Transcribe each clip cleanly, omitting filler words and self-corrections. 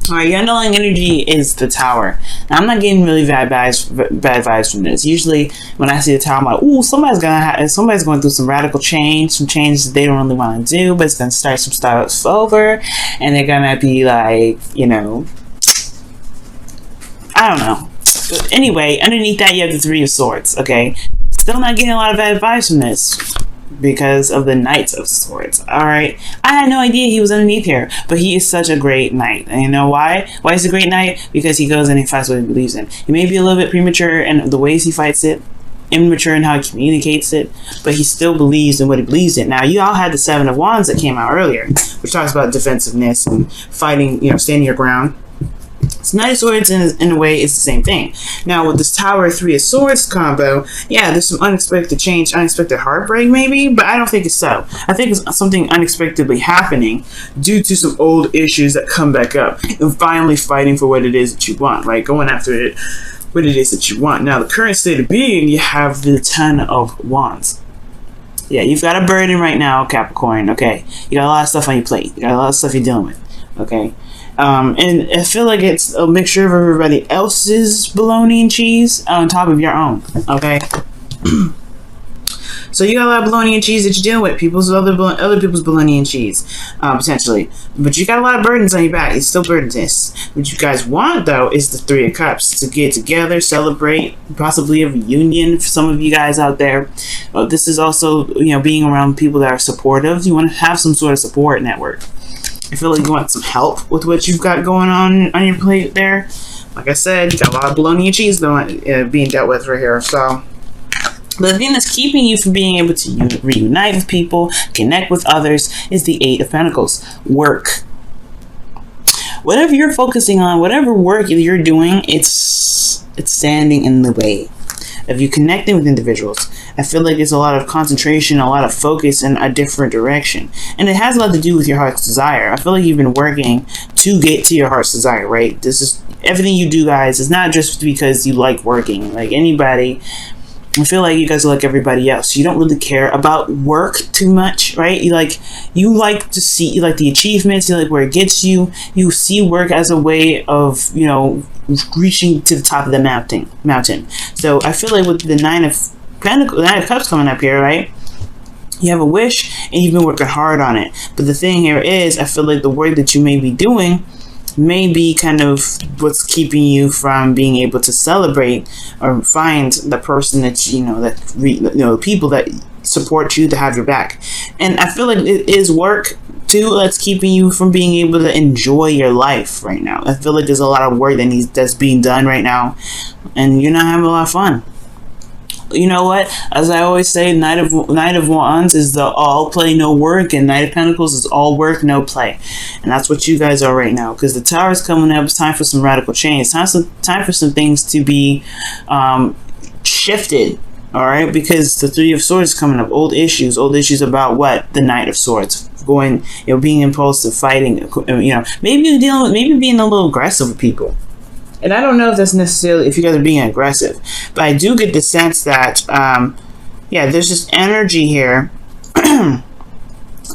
Alright, your underlying energy is the Tower. Now, I'm not getting really bad vibes from this. Usually, when I see the Tower, I'm like, ooh, somebody's going through some radical change, some changes they don't really want to do, but it's going to start some stuff over, and they're going to be like, you know, I don't know. But anyway, underneath that, you have the Three of Swords, okay? Still not getting a lot of bad vibes from this, because of the Knight of Swords. Alright, I had no idea he was underneath here, but he is such a great knight. And you know why? Why is he a great knight? Because he goes and he fights what he believes in. He may be a little bit premature in the ways he fights it, immature in how he communicates it, but he still believes in what he believes in. Now, you all had the Seven of Wands that came out earlier, which talks about defensiveness and fighting, you know, standing your ground. So Knight of Swords, in a way, is the same thing. Now, with this Tower Three of Swords combo, yeah, there's some unexpected change, unexpected heartbreak, maybe, but I don't think it's so. I think it's something unexpectedly happening due to some old issues that come back up and finally fighting for what it is that you want, right? Going after it, what it is that you want. Now, the current state of being, you have the Ten of Wands. Yeah, you've got a burden right now, Capricorn, okay? You got a lot of stuff on your plate. You got a lot of stuff you're dealing with, okay? And I feel like it's a mixture of everybody else's bologna and cheese on top of your own, okay? So you got a lot of bologna and cheese that you're dealing with, other people's bologna and cheese, potentially. But you got a lot of burdens on your back. It's still burdens. What you guys want, though, is the Three of Cups, to get together, celebrate, possibly a reunion for some of you guys out there. This is also, you know, being around people that are supportive. You want to have some sort of support network. I feel like you want some help with what you've got going on your plate there. Like I said, you got a lot of bologna and cheese being dealt with right here. So, the thing that's keeping you from being able to reunite with people, connect with others, is the Eight of Pentacles. Work. Whatever you're focusing on, whatever work you're doing, it's standing in the way of you connecting with individuals. I feel like it's a lot of concentration, a lot of focus in a different direction. And it has a lot to do with your heart's desire. I feel like you've been working to get to your heart's desire, right? This is everything you do, guys. It's not just because you like working. Like anybody, I feel like you guys are like everybody else. You don't really care about work too much, right? You like the achievements, you like where it gets you. You see work as a way of, you know, reaching to the top of the mountain. So I feel like with the Nine of Cups coming up here, right? You have a wish and you've been working hard on it. But the thing here is, I feel like the work that you may be doing may be kind of what's keeping you from being able to celebrate or find the person that people that support you, to have your back. And I feel like it is work too that's keeping you from being able to enjoy your life right now. I feel like there's a lot of work that's being done right now, and you're not having a lot of fun. You know what? As I always say, Knight of Wands is the all play, no work, and Knight of Pentacles is all work, no play. And that's what you guys are right now. Because the Tower is coming up. It's time for some radical change. It's time for some things to be shifted. All right? Because the Three of Swords is coming up. Old issues about what? The Knight of Swords. Going, you know, being impulsive, fighting, you know, maybe being a little aggressive with people. And I don't know if that's necessarily if you guys are being aggressive, but I do get the sense that, yeah, there's just energy here.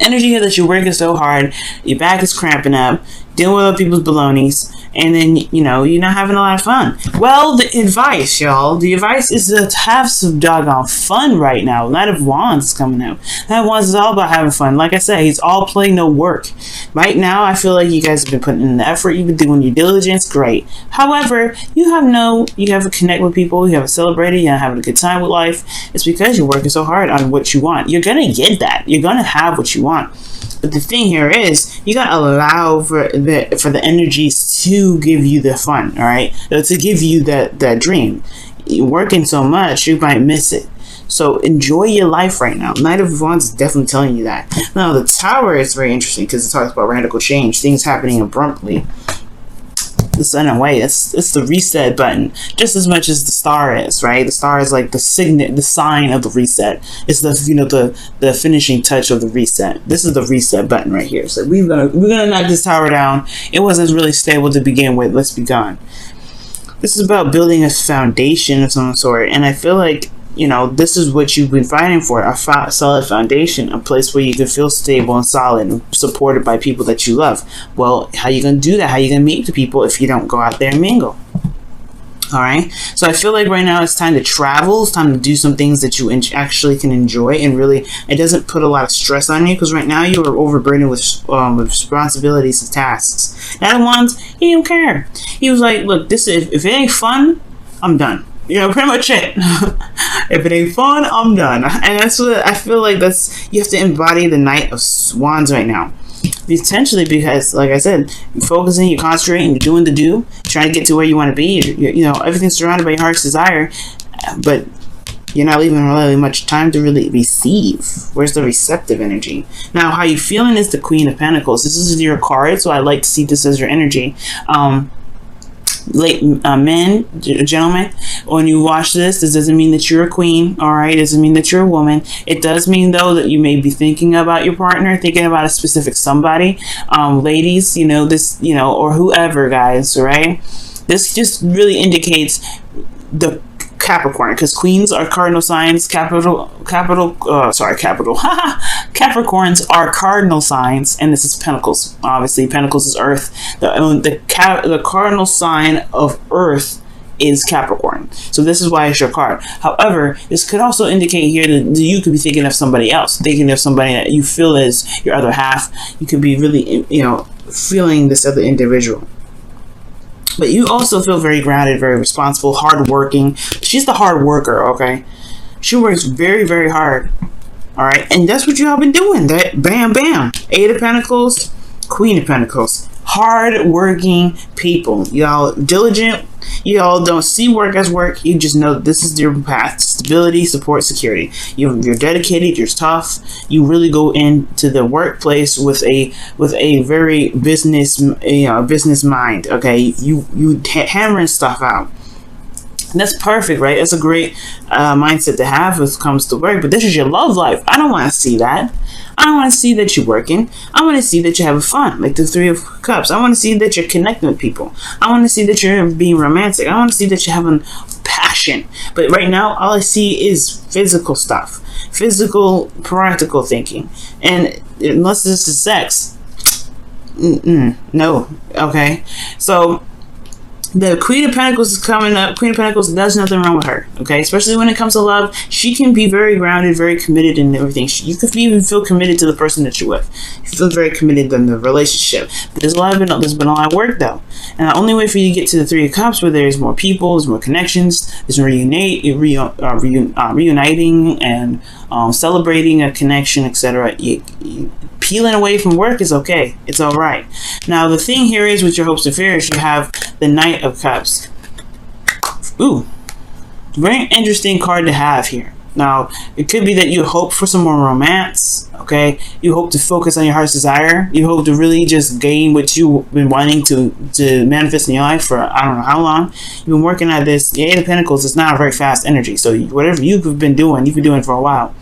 Energy here that you're working so hard, your back is cramping up, dealing with other people's balonies, and then, you know, you're not having a lot of fun. Well, the advice, y'all, the advice is to have some doggone fun right now. Knight of Wands is coming out. Knight of Wands is all about having fun. Like I said, he's all play, no work. Right now, I feel like you guys have been putting in the effort, you've been doing your diligence, great. However, you have to connect with people, you have to celebrate it, you're having a good time with life. It's because you're working so hard on what you want. You're going to get that. You're going to have what you want. But the thing here is, you gotta allow for the energies to give you the fun, all right? To give you that dream. You're working so much, you might miss it. So enjoy your life right now. Knight of Wands is definitely telling you that. Now, the Tower is very interesting because it talks about radical change, things happening abruptly. The Sun and Way, it's the reset button just as much as the Star is, right? The Star is like the sign of the reset. It's the finishing touch of the reset. This is the reset button right here. So we're gonna knock this Tower down. It wasn't really stable to begin with. Let's be gone. This is about building a foundation of some sort, and I feel like you know, this is what you've been fighting for, a solid foundation, a place where you can feel stable and solid and supported by people that you love. Well, how you going to do that? How you going to meet the people if you don't go out there and mingle? All right. So I feel like right now it's time to travel. It's time to do some things that you actually can enjoy, and really it doesn't put a lot of stress on you, because right now you are overburdened with responsibilities and tasks. That one's, he didn't care. He was like, look, this if it ain't fun, I'm done. You know, pretty much it. If it ain't fun, I'm done. And that's what I feel like. That's, you have to embody the Knight of Wands right now. Potentially, because, like I said, you're focusing, you're concentrating, you're doing the do, trying to get to where you want to be. You know, everything's surrounded by your heart's desire, but you're not leaving really much time to really receive. Where's the receptive energy? Now, how you feeling is the Queen of Pentacles. This is your card, so I like to see this as your energy. Men, gentlemen, when you watch this doesn't mean that you're a queen, all right? It doesn't mean that you're a woman. It does mean, though, that you may be thinking about your partner, thinking about a specific somebody. Ladies, you know, this, you know, or whoever, guys, right? This just really indicates the Capricorn, because queens are cardinal signs. Capricorns are cardinal signs, and this is Pentacles. Obviously, Pentacles is Earth. The cardinal sign of Earth is Capricorn. So this is why it's your card. However, this could also indicate here that you could be thinking of somebody else, thinking of somebody that you feel is your other half. You could be really, you know, feeling this other individual. But you also feel very grounded, very responsible, hardworking. She's the hard worker, okay? She works very, very hard, all right? And that's what y'all been doing. That bam, bam. Eight of Pentacles, Queen of Pentacles. Hard-working people. Y'all diligent. Y'all don't see work as work. You just know this is your path. Stability, support, security. You're dedicated. You're tough. You really go into the workplace with a very business mind. Okay, you hammering stuff out. And that's perfect, right? That's a great mindset to have when it comes to work. But this is your love life. I don't want to see that. I don't want to see that you're working. I want to see that you're having fun, like the Three of Cups. I want to see that you're connecting with people. I want to see that you're being romantic. I want to see that you're having passion. But right now, all I see is physical stuff, physical, practical thinking. And unless this is sex, no. Okay, so the Queen of Pentacles is coming up. Queen of Pentacles, there's nothing wrong with her, okay? Especially when it comes to love. She can be very grounded, very committed in everything. You could even feel committed to the person that you're with. You feel very committed in the relationship. But there's been a lot of work, though. And the only way for you to get to the Three of Cups, where there's more people, there's more connections, there's reuniting and celebrating a connection, etc. Peeling away from work is okay. It's all right. Now, the thing here is with your hopes and fears, you have the Knight of Cups. Ooh, very interesting card to have here. Now, it could be that you hope for some more romance, okay? You hope to focus on your heart's desire. You hope to really just gain what you've been wanting to manifest in your life for I don't know how long. You've been working at this. The Eight of Pentacles is not a very fast energy. So whatever you've been doing for a while.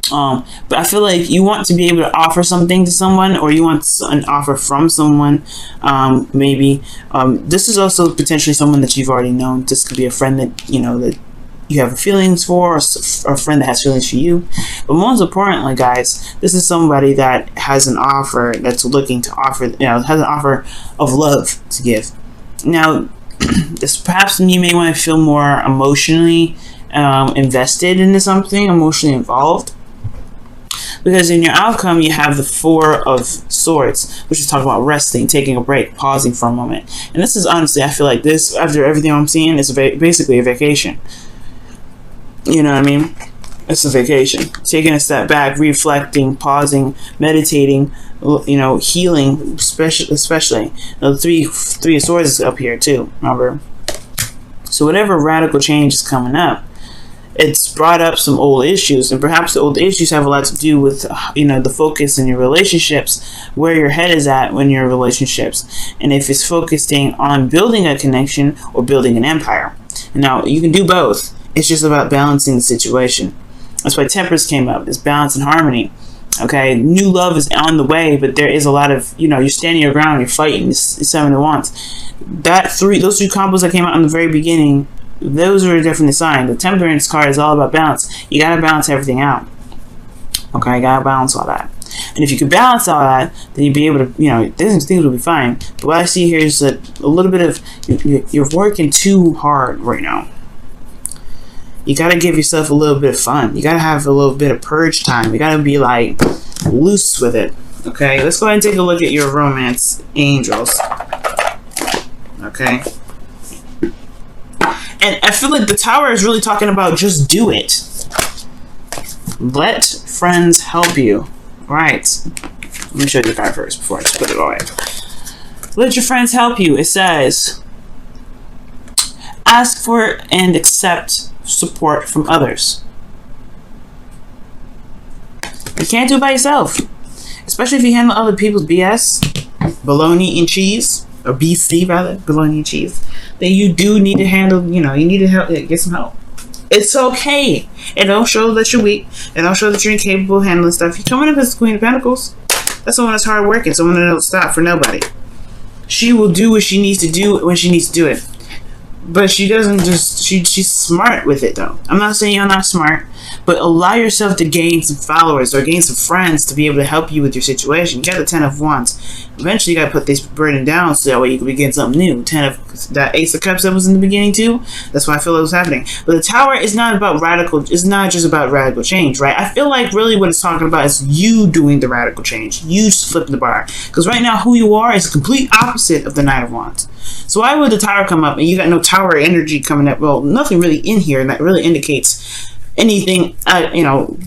But I feel like you want to be able to offer something to someone, or you want an offer from someone. Maybe this is also potentially someone that you've already known. This could be a friend that you know that you have feelings for, or a friend that has feelings for you. But most importantly, guys, this is somebody that has an offer, that's looking to offer, has an offer of love to give. Now, this perhaps you may want to feel more emotionally invested into something, emotionally involved. Because in your outcome, you have the Four of Swords, which is talking about resting, taking a break, pausing for a moment. And this is honestly, I feel like this, after everything I'm seeing, is basically a vacation. You know what I mean? It's a vacation. Taking a step back, reflecting, pausing, meditating, healing, especially. The three of Swords is up here too, remember? So whatever radical change is coming up, it's brought up some old issues, and perhaps the old issues have a lot to do with, the focus in your relationships, where your head is at when you're in relationships, and if it's focusing on building a connection or building an empire. Now, you can do both. It's just about balancing the situation. That's why Temperance came up. It's balance and harmony. Okay, new love is on the way, but there is a lot of, you're standing your ground, you're fighting. It's Seven of Wands. Those two combos that came out in the very beginning those are a different sign. The Temperance card is all about balance. You gotta balance everything out. Okay, you gotta balance all that. And if you can balance all that, then you'll be able to, things will be fine. But what I see here is that a little bit of, you're working too hard right now. You gotta give yourself a little bit of fun. You gotta have a little bit of purge time. You gotta be like loose with it. Okay, let's go ahead and take a look at your romance angels. Okay. And I feel like the Tower is really talking about just do it. Let friends help you. Right. Let me show you the card first before I just put it away. Let your friends help you. It says, ask for and accept support from others. You can't do it by yourself. Especially if you handle other people's BS, bologna and cheese, or BC rather, bologna and cheese. Then you do need to handle, you need to help, get some help. It's okay. It don't show that you're weak. It don't show that you're incapable of handling stuff. You're coming up as the Queen of Pentacles. That's someone that's hard working, someone that don't stop for nobody. She will do what she needs to do when she needs to do it. But she doesn't just, she's smart with it though. I'm not saying you're not smart, but allow yourself to gain some followers or gain some friends to be able to help you with your situation. You got the 10 of Wands. Eventually you got to put this burden down so that way you can begin something new. That Ace of Cups that was in the beginning too. That's why I feel it was happening. But the Tower is not about it's not just about radical change, right? I feel like really what it's talking about is you doing the radical change. You flipping the bar. Because right now who you are is the complete opposite of the Knight of Wands. So why would the Tower come up and you got no Tower energy coming up? Well, nothing really in here, and that really indicates anything,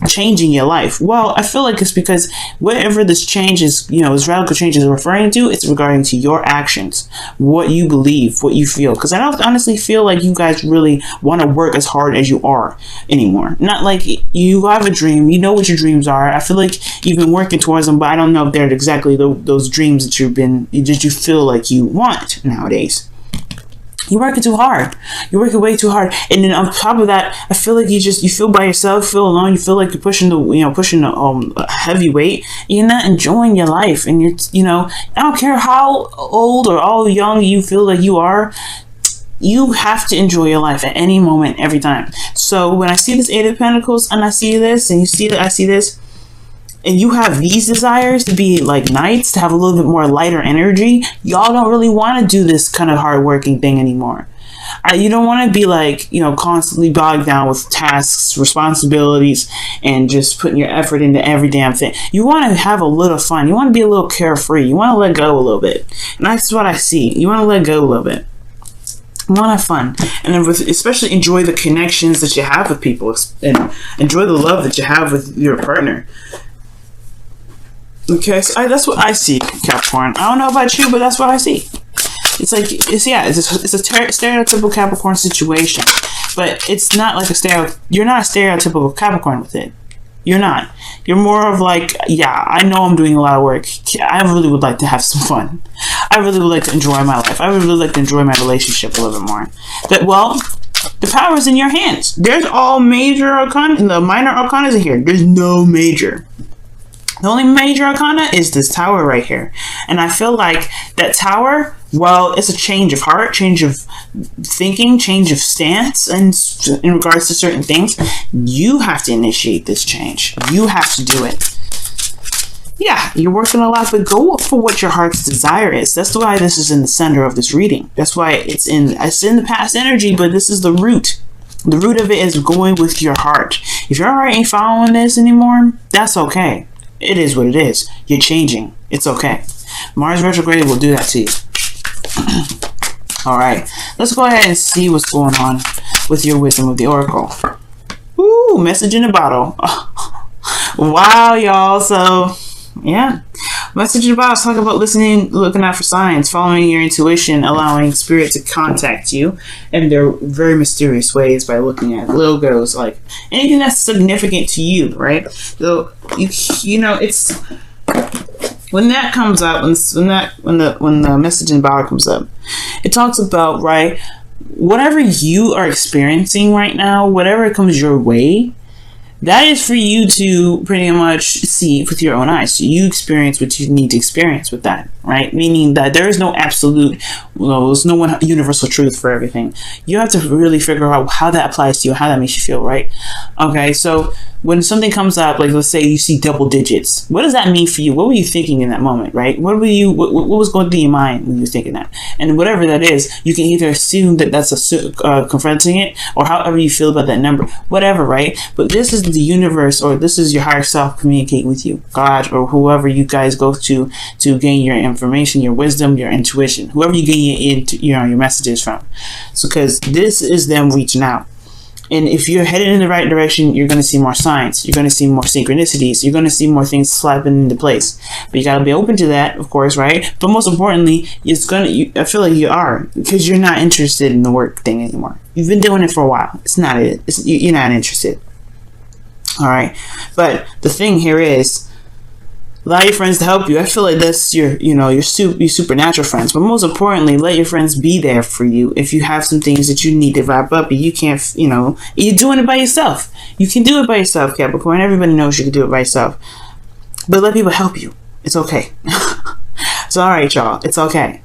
changing your life. Well, I feel like it's because whatever this change is, this radical change is referring to, it's regarding to your actions, what you believe, what you feel. Because I don't honestly feel like you guys really want to work as hard as you are anymore. Not like you have a dream, you know what your dreams are. I feel like you've been working towards them, but I don't know if they're exactly those dreams that you feel like you want nowadays. You're working too hard. You're working way too hard. And then on top of that, I feel like you feel by yourself, feel alone. You feel like you're pushing the heavy weight. You're not enjoying your life. And I don't care how old or how young you feel like you are. You have to enjoy your life at any moment, every time. So when I see this Eight of Pentacles and I see this, and I see this, and you have these desires to be like knights, to have a little bit more lighter energy, y'all don't really want to do this kind of hard-working thing anymore. You don't want to be like, constantly bogged down with tasks, responsibilities, and just putting your effort into every damn thing. You want to have a little fun. You want to be a little carefree. You want to let go a little bit. And that's what I see. You want to let go a little bit. You want to have fun. And then especially enjoy the connections that you have with people. And enjoy the love that you have with your partner. Okay, so that's what I see, Capricorn. I don't know about you, but that's what I see. It's like, it's a stereotypical Capricorn situation, but it's not like you're not a stereotypical Capricorn with it. You're not. You're more of like, yeah, I know I'm doing a lot of work. I really would like to have some fun. I really would like to enjoy my life. I would really like to enjoy my relationship a little bit more. But, well, the power is in your hands. There's all major arcana, and the minor arcana is here. There's no major. The only major arcana is this Tower right here. And I feel like that Tower, well, it's a change of heart, change of thinking, change of stance, and in regards to certain things, you have to initiate this change. You have to do it. Yeah, you're working a lot, but go for what your heart's desire is. That's why this is in the center of this reading. That's why it's in the past energy, but this is the root. The root of it is going with your heart. If your heart ain't following this anymore, that's okay. It is what it is. You're changing. It's okay. Mars retrograde will do that to you. Alright. Let's go ahead and see what's going on with your wisdom of the oracle. Ooh, message in a bottle. Wow, y'all. So, yeah. Message in a bottle is talking about listening, looking out for signs, following your intuition, allowing spirit to contact you in their very mysterious ways by looking at logos, like anything that's significant to you, right? So it's when that comes up, when the message in the bottle comes up, it talks about, right, whatever you are experiencing right now, whatever comes your way, that is for you to pretty much see with your own eyes. So you experience what you need to experience with that, right? Meaning that there is no absolute, well, there's no one universal truth for everything. You have to really figure out how that applies to you, how that makes you feel, right? Okay, so when something comes up, like let's say you see double digits, what does that mean for you? What were you thinking in that moment, right? What was going through your mind when you were thinking that? And whatever that is, you can either assume that that's confronting it, or however you feel about that number, whatever, right? But this is the universe, or this is your higher self communicating with you, God, or whoever you guys go to gain your information, your wisdom, your intuition, whoever you gain your messages from. So because this is them reaching out. And if you're headed in the right direction, you're going to see more signs. You're going to see more synchronicities. You're going to see more things slapping into place. But you got to be open to that, of course, right? But most importantly, I feel like you are, because you're not interested in the work thing anymore. You've been doing it for a while. It's not it. You're not interested. All right. But the thing here is, allow your friends to help you. I feel like that's your supernatural friends. But most importantly, let your friends be there for you if you have some things that you need to wrap up and you can't, you're doing it by yourself. You can do it by yourself, Capricorn. Everybody knows you can do it by yourself. But let people help you. It's okay. It's all right, y'all. It's okay.